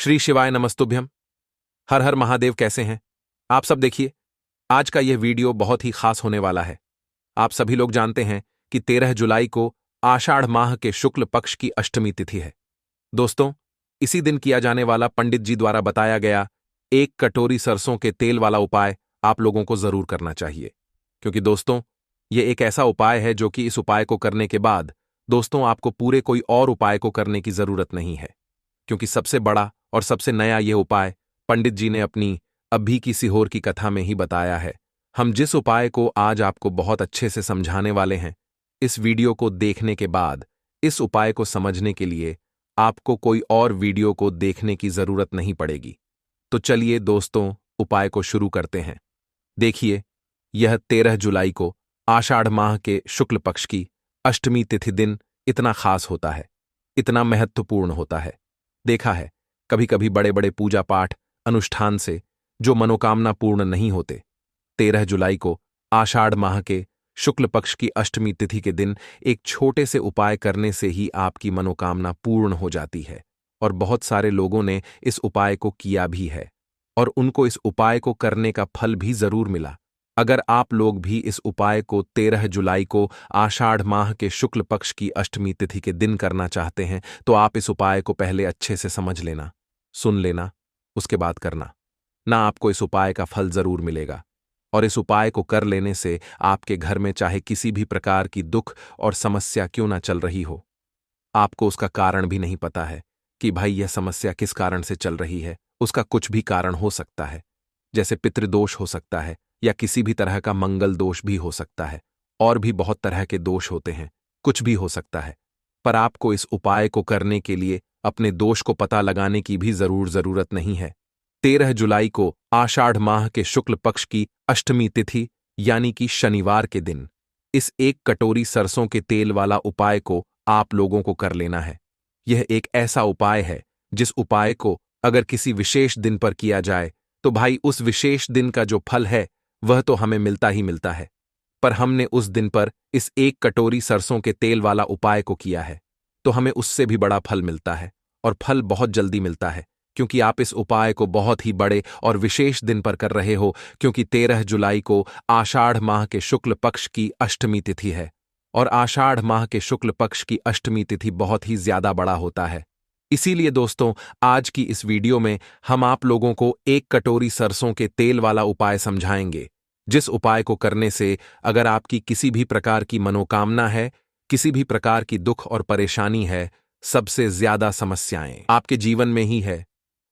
श्री शिवाय नमस्तुभ्यम। हर हर महादेव। कैसे हैं आप सब? देखिए, आज का यह वीडियो बहुत ही खास होने वाला है। आप सभी लोग जानते हैं कि 13 जुलाई को आषाढ़ माह के शुक्ल पक्ष की अष्टमी तिथि है। दोस्तों, इसी दिन किया जाने वाला पंडित जी द्वारा बताया गया एक कटोरी सरसों के तेल वाला उपाय आप लोगों को जरूर करना चाहिए, क्योंकि दोस्तों यह एक ऐसा उपाय है जो कि इस उपाय को करने के बाद दोस्तों आपको पूरे कोई और उपाय को करने की जरूरत नहीं है, क्योंकि सबसे बड़ा और सबसे नया यह उपाय पंडित जी ने अपनी अभी की सीहोर की कथा में ही बताया है। हम जिस उपाय को आज आपको बहुत अच्छे से समझाने वाले हैं, इस वीडियो को देखने के बाद इस उपाय को समझने के लिए आपको कोई और वीडियो को देखने की जरूरत नहीं पड़ेगी। तो चलिए दोस्तों, उपाय को शुरू करते हैं। देखिए, यह 13 जुलाई को आषाढ़ माह के शुक्ल पक्ष की अष्टमी तिथि दिन इतना खास होता है, इतना महत्वपूर्ण होता है। देखा है, कभी कभी बड़े बड़े पूजा पाठ अनुष्ठान से जो मनोकामना पूर्ण नहीं होते, 13 जुलाई को आषाढ़ माह के शुक्ल पक्ष की अष्टमी तिथि के दिन एक छोटे से उपाय करने से ही आपकी मनोकामना पूर्ण हो जाती है। और बहुत सारे लोगों ने इस उपाय को किया भी है और उनको इस उपाय को करने का फल भी जरूर मिला। अगर आप लोग भी इस उपाय को 13 जुलाई को आषाढ़ माह के शुक्ल पक्ष की अष्टमी तिथि के दिन करना चाहते हैं, तो आप इस उपाय को पहले अच्छे से समझ लेना, सुन लेना, उसके बाद करना ना। आपको इस उपाय का फल जरूर मिलेगा। और इस उपाय को कर लेने से आपके घर में चाहे किसी भी प्रकार की दुख और समस्या क्यों ना चल रही हो, आपको उसका कारण भी नहीं पता है कि भाई यह समस्या किस कारण से चल रही है। उसका कुछ भी कारण हो सकता है, जैसे पितृदोष हो सकता है या किसी भी तरह का मंगल दोष भी हो सकता है, और भी बहुत तरह के दोष होते हैं, कुछ भी हो सकता है। पर आपको इस उपाय को करने के लिए अपने दोष को पता लगाने की भी जरूरत नहीं है। 13 जुलाई को आषाढ़ माह के शुक्ल पक्ष की अष्टमी तिथि यानी कि शनिवार के दिन इस एक कटोरी सरसों के तेल वाला उपाय को आप लोगों को कर लेना है। यह एक ऐसा उपाय है जिस उपाय को अगर किसी विशेष दिन पर किया जाए तो भाई उस विशेष दिन का जो फल है वह तो हमें मिलता ही मिलता है। पर हमने उस दिन पर इस एक कटोरी सरसों के तेल वाला उपाय को किया है तो हमें उससे भी बड़ा फल मिलता है, और फल बहुत जल्दी मिलता है, क्योंकि आप इस उपाय को बहुत ही बड़े और विशेष दिन पर कर रहे हो, क्योंकि 13 जुलाई को आषाढ़ माह के शुक्ल पक्ष की अष्टमी तिथि है। और आषाढ़ माह के शुक्ल पक्ष की अष्टमी तिथि बहुत ही ज्यादा बड़ा होता है। इसीलिए दोस्तों, आज की इस वीडियो में हम आप लोगों को एक कटोरी सरसों के तेल वाला उपाय समझाएंगे, जिस उपाय को करने से अगर आपकी किसी भी प्रकार की मनोकामना है, किसी भी प्रकार की दुख और परेशानी है, सबसे ज्यादा समस्याएं आपके जीवन में ही है।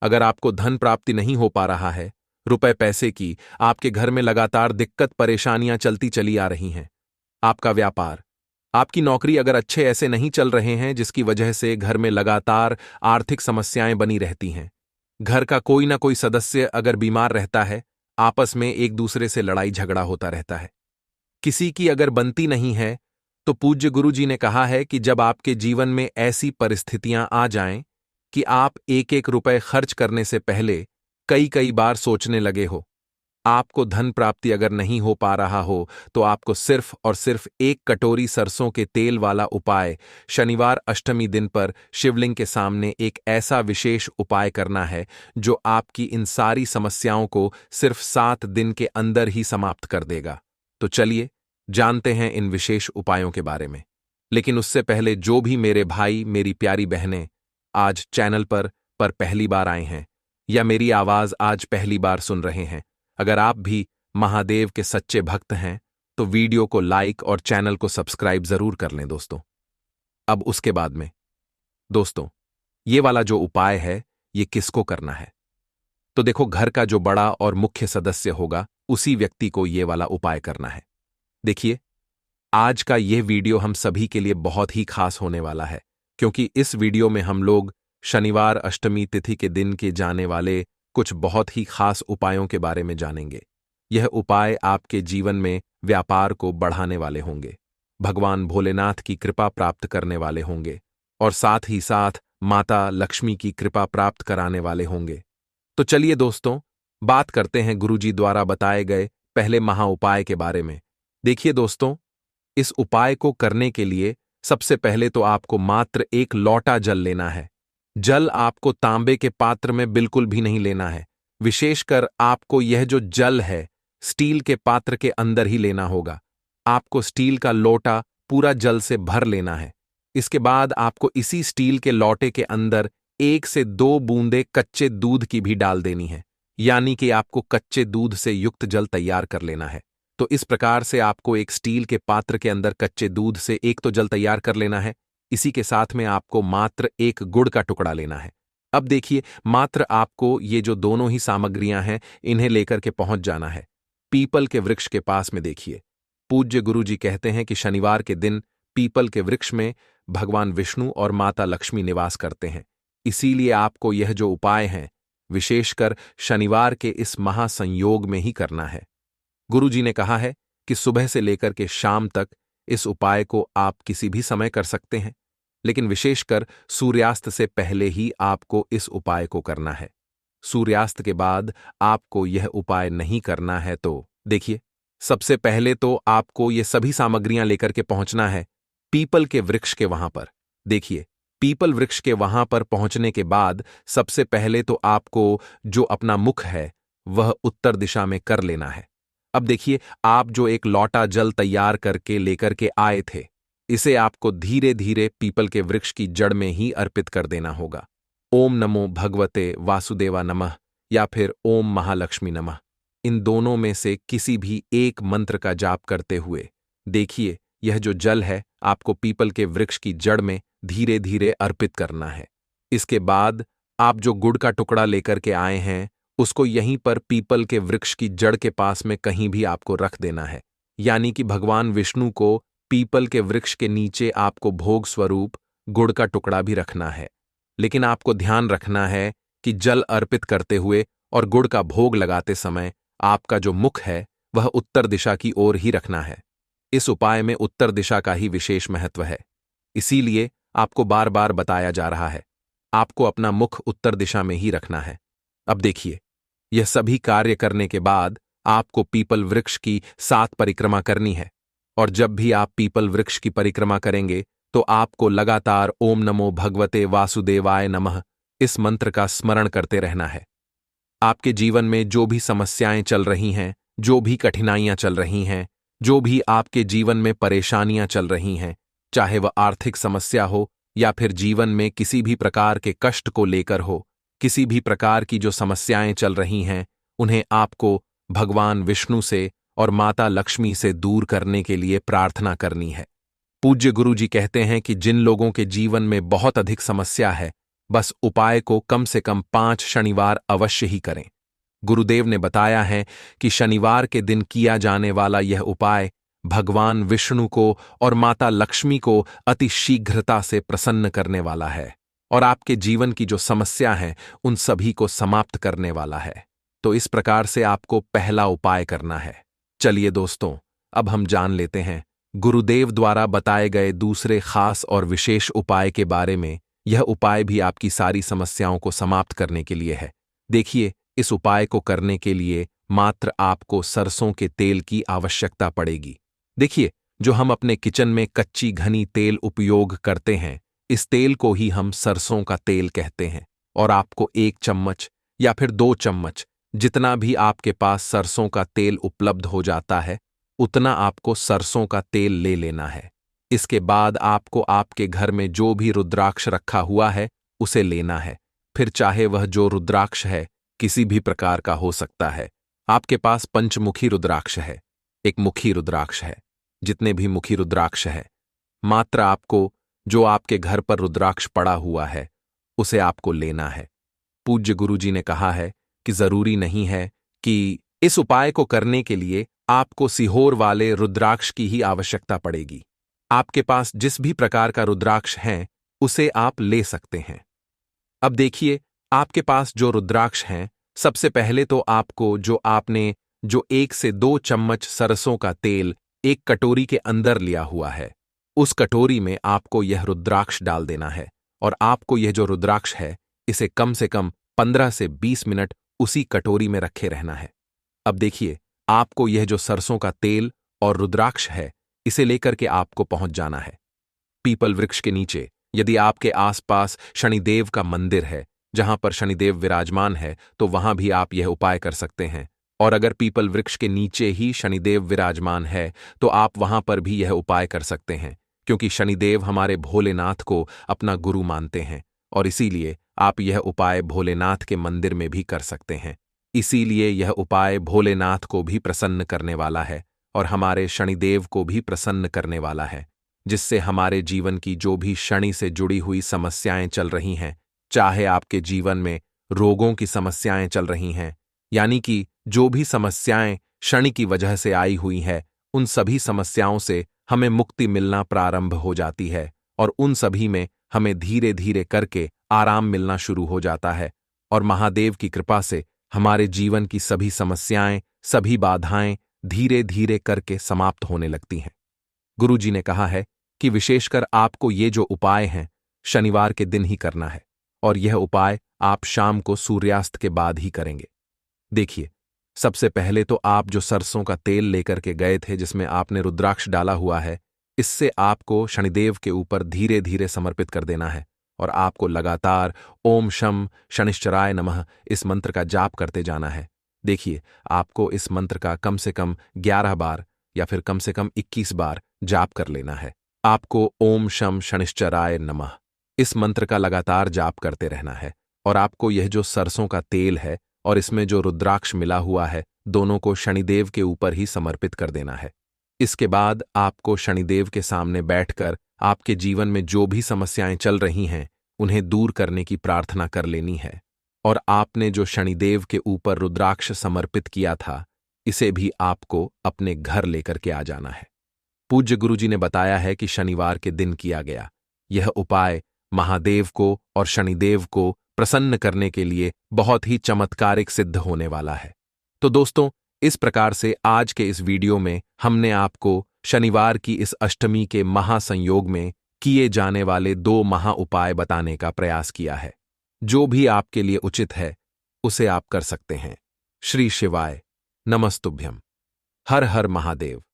अगर आपको धन प्राप्ति नहीं हो पा रहा है, रुपए पैसे की आपके घर में लगातार दिक्कत परेशानियां चलती चली आ रही हैं, आपका व्यापार, आपकी नौकरी अगर अच्छे ऐसे नहीं चल रहे हैं जिसकी वजह से घर में लगातार आर्थिक समस्याएं बनी रहती हैं, घर का कोई ना कोई सदस्य अगर बीमार रहता है, आपस में एक दूसरे से लड़ाई झगड़ा होता रहता है, किसी की अगर बनती नहीं है, तो पूज्य गुरु जी ने कहा है कि जब आपके जीवन में ऐसी परिस्थितियां आ जाएं कि आप एक एक रुपए खर्च करने से पहले कई कई बार सोचने लगे हो, आपको धन प्राप्ति अगर नहीं हो पा रहा हो, तो आपको सिर्फ और सिर्फ एक कटोरी सरसों के तेल वाला उपाय शनिवार अष्टमी दिन पर शिवलिंग के सामने एक ऐसा विशेष उपाय करना है जो आपकी इन सारी समस्याओं को सिर्फ 7 दिन के अंदर ही समाप्त कर देगा। तो चलिए जानते हैं इन विशेष उपायों के बारे में। लेकिन उससे पहले जो भी मेरे भाई मेरी प्यारी बहनें आज चैनल पर पहली बार आए हैं या मेरी आवाज आज पहली बार सुन रहे हैं, अगर आप भी महादेव के सच्चे भक्त हैं तो वीडियो को लाइक और चैनल को सब्सक्राइब जरूर कर लें दोस्तों। अब उसके बाद में दोस्तों, ये वाला जो उपाय है ये किसको करना है? तो देखो, घर का जो बड़ा और मुख्य सदस्य होगा उसी व्यक्ति को ये वाला उपाय करना है। देखिए, आज का यह वीडियो हम सभी के लिए बहुत ही खास होने वाला है, क्योंकि इस वीडियो में हम लोग शनिवार अष्टमी तिथि के दिन के जाने वाले कुछ बहुत ही खास उपायों के बारे में जानेंगे। यह उपाय आपके जीवन में व्यापार को बढ़ाने वाले होंगे, भगवान भोलेनाथ की कृपा प्राप्त करने वाले होंगे, और साथ ही साथ माता लक्ष्मी की कृपा प्राप्त कराने वाले होंगे। तो चलिए दोस्तों, बात करते हैं गुरुजी द्वारा बताए गए पहले महा उपाय के बारे में। देखिए दोस्तों, इस उपाय को करने के लिए सबसे पहले तो आपको मात्र एक लोटा जल लेना है। जल आपको तांबे के पात्र में बिल्कुल भी नहीं लेना है। विशेषकर आपको यह जो जल है स्टील के पात्र के अंदर ही लेना होगा। आपको स्टील का लोटा पूरा जल से भर लेना है। इसके बाद आपको इसी स्टील के लोटे के अंदर 1 से 2 बूंदें कच्चे दूध की भी डाल देनी है, यानी कि आपको कच्चे दूध से युक्त जल तैयार कर लेना है। तो इस प्रकार से आपको एक स्टील के पात्र के अंदर कच्चे दूध से एक तो जल तैयार कर लेना है, इसी के साथ में आपको मात्र एक गुड़ का टुकड़ा लेना है। अब देखिए, मात्र आपको ये जो दोनों ही सामग्रियां हैं इन्हें लेकर के पहुंच जाना है पीपल के वृक्ष के पास में। देखिए, पूज्य गुरु जी कहते हैं कि शनिवार के दिन पीपल के वृक्ष में भगवान विष्णु और माता लक्ष्मी निवास करते हैं। इसीलिए आपको यह जो उपाय हैं विशेषकर शनिवार के इस महासंयोग में ही करना है। गुरु जी ने कहा है कि सुबह से लेकर के शाम तक इस उपाय को आप किसी भी समय कर सकते हैं, लेकिन विशेषकर सूर्यास्त से पहले ही आपको इस उपाय को करना है। सूर्यास्त के बाद आपको यह उपाय नहीं करना है। तो देखिए, सबसे पहले तो आपको ये सभी सामग्रियां लेकर के पहुंचना है पीपल के वृक्ष के वहां पर। देखिए, पीपल वृक्ष के वहां पर पहुंचने के बाद सबसे पहले तो आपको जो अपना मुख है वह उत्तर दिशा में कर लेना है। अब देखिए, आप जो एक लौटा जल तैयार करके लेकर के आए थे, इसे आपको धीरे धीरे पीपल के वृक्ष की जड़ में ही अर्पित कर देना होगा। ओम नमो भगवते वासुदेवा नमः या फिर ओम महालक्ष्मी नमः, इन दोनों में से किसी भी एक मंत्र का जाप करते हुए देखिए, यह जो जल है आपको पीपल के वृक्ष की जड़ में धीरे धीरे अर्पित करना है। इसके बाद आप जो गुड़ का टुकड़ा लेकर के आए हैं उसको यहीं पर पीपल के वृक्ष की जड़ के पास में कहीं भी आपको रख देना है, यानी कि भगवान विष्णु को पीपल के वृक्ष के नीचे आपको भोग स्वरूप गुड़ का टुकड़ा भी रखना है। लेकिन आपको ध्यान रखना है कि जल अर्पित करते हुए और गुड़ का भोग लगाते समय आपका जो मुख है वह उत्तर दिशा की ओर ही रखना है। इस उपाय में उत्तर दिशा का ही विशेष महत्व है, इसीलिए आपको बार बार बताया जा रहा है, आपको अपना मुख उत्तर दिशा में ही रखना है। अब देखिए, यह सभी कार्य करने के बाद आपको पीपल वृक्ष की 7 परिक्रमा करनी है, और जब भी आप पीपल वृक्ष की परिक्रमा करेंगे तो आपको लगातार ओम नमो भगवते वासुदेवाय नमः इस मंत्र का स्मरण करते रहना है। आपके जीवन में जो भी समस्याएं चल रही हैं, जो भी कठिनाइयां चल रही हैं, जो भी आपके जीवन में परेशानियां चल रही हैं, चाहे वह आर्थिक समस्या हो या फिर जीवन में किसी भी प्रकार के कष्ट को लेकर हो, किसी भी प्रकार की जो समस्याएं चल रही हैं उन्हें आपको भगवान विष्णु से और माता लक्ष्मी से दूर करने के लिए प्रार्थना करनी है। पूज्य गुरु जी कहते हैं कि जिन लोगों के जीवन में बहुत अधिक समस्या है, बस उपाय को कम से कम 5 शनिवार अवश्य ही करें। गुरुदेव ने बताया है कि शनिवार के दिन किया जाने वाला यह उपाय भगवान विष्णु को और माता लक्ष्मी को अति शीघ्रता से प्रसन्न करने वाला है और आपके जीवन की जो समस्या है उन सभी को समाप्त करने वाला है। तो इस प्रकार से आपको पहला उपाय करना है। चलिए दोस्तों, अब हम जान लेते हैं गुरुदेव द्वारा बताए गए दूसरे खास और विशेष उपाय के बारे में। यह उपाय भी आपकी सारी समस्याओं को समाप्त करने के लिए है। देखिए, इस उपाय को करने के लिए मात्र आपको सरसों के तेल की आवश्यकता पड़ेगी। देखिए, जो हम अपने किचन में कच्ची घनी तेल उपयोग करते हैं, इस तेल को ही हम सरसों का तेल कहते हैं। और आपको 1 चम्मच या फिर 2 चम्मच, जितना भी आपके पास सरसों का तेल उपलब्ध हो जाता है, उतना आपको सरसों का तेल ले लेना है। इसके बाद आपको आपके घर में जो भी रुद्राक्ष रखा हुआ है उसे लेना है। फिर चाहे वह जो रुद्राक्ष है किसी भी प्रकार का हो सकता है। आपके पास पंचमुखी रुद्राक्ष है, एक मुखी रुद्राक्ष है, जितने भी मुखी रुद्राक्ष है, मात्र आपको जो आपके घर पर रुद्राक्ष पड़ा हुआ है उसे आपको लेना है। पूज्य गुरु जी ने कहा है कि जरूरी नहीं है कि इस उपाय को करने के लिए आपको सिहोर वाले रुद्राक्ष की ही आवश्यकता पड़ेगी। आपके पास जिस भी प्रकार का रुद्राक्ष है उसे आप ले सकते हैं। अब देखिए, आपके पास जो रुद्राक्ष हैं, सबसे पहले तो आपको जो आपने 1 से 2 चम्मच सरसों का तेल एक कटोरी के अंदर लिया हुआ है, उस कटोरी में आपको यह रुद्राक्ष डाल देना है और आपको यह जो रुद्राक्ष है इसे कम से कम 15 से 20 मिनट उसी कटोरी में रखे रहना है। अब देखिए, आपको यह जो सरसों का तेल और रुद्राक्ष है इसे लेकर के आपको पहुंच जाना है पीपल वृक्ष के नीचे, यदि आपके आसपास शनिदेव का मंदिर है, जहां पर शनिदेव विराजमान है, तो वहां भी आप यह उपाय कर सकते हैं। और अगर पीपल वृक्ष के नीचे ही शनिदेव विराजमान है, तो आप वहां पर भी यह उपाय कर सकते हैं, क्योंकि शनिदेव हमारे भोलेनाथ को अपना गुरु मानते हैं, और इसीलिए आप यह उपाय भोलेनाथ के मंदिर में भी कर सकते हैं। इसीलिए यह उपाय भोलेनाथ को भी प्रसन्न करने वाला है और हमारे शनिदेव को भी प्रसन्न करने वाला है, जिससे हमारे जीवन की जो भी शनि से जुड़ी हुई समस्याएं चल रही हैं, चाहे आपके जीवन में रोगों की समस्याएं चल रही हैं, यानी कि जो भी समस्याएं शनि की वजह से आई हुई है, उन सभी समस्याओं से हमें मुक्ति मिलना प्रारंभ हो जाती है और उन सभी में हमें धीरे धीरे करके आराम मिलना शुरू हो जाता है और महादेव की कृपा से हमारे जीवन की सभी समस्याएं, सभी बाधाएं धीरे धीरे करके समाप्त होने लगती हैं। गुरुजी ने कहा है कि विशेषकर आपको ये जो उपाय हैं, शनिवार के दिन ही करना है और यह उपाय आप शाम को सूर्यास्त के बाद ही करेंगे। देखिए, सबसे पहले तो आप जो सरसों का तेल लेकर के गए थे, जिसमें आपने रुद्राक्ष डाला हुआ है, इससे आपको शनिदेव के ऊपर धीरे धीरे समर्पित कर देना है और आपको लगातार ओम शम शनिश्चराय नमः इस मंत्र का जाप करते जाना है। देखिए, आपको इस मंत्र का कम से कम 11 बार या फिर कम से कम 21 बार जाप कर लेना है। आपको ओम शम शनिश्चराय नमः इस मंत्र का लगातार जाप करते रहना है और आपको यह जो सरसों का तेल है और इसमें जो रुद्राक्ष मिला हुआ है, दोनों को शनिदेव के ऊपर ही समर्पित कर देना है। इसके बाद आपको शनिदेव के सामने बैठकर आपके जीवन में जो भी समस्याएं चल रही हैं, उन्हें दूर करने की प्रार्थना कर लेनी है और आपने जो शनिदेव के ऊपर रुद्राक्ष समर्पित किया था, इसे भी आपको अपने घर लेकर के आ जाना है। पूज्य गुरुजी ने बताया है कि शनिवार के दिन किया गया यह उपाय महादेव को और शनिदेव को प्रसन्न करने के लिए बहुत ही चमत्कारिक सिद्ध होने वाला है। तो दोस्तों, इस प्रकार से आज के इस वीडियो में हमने आपको शनिवार की इस अष्टमी के महासंयोग में किए जाने वाले 2 महा उपाय बताने का प्रयास किया है। जो भी आपके लिए उचित है, उसे आप कर सकते हैं। श्री शिवाय नमस्तुभ्यम। हर हर महादेव।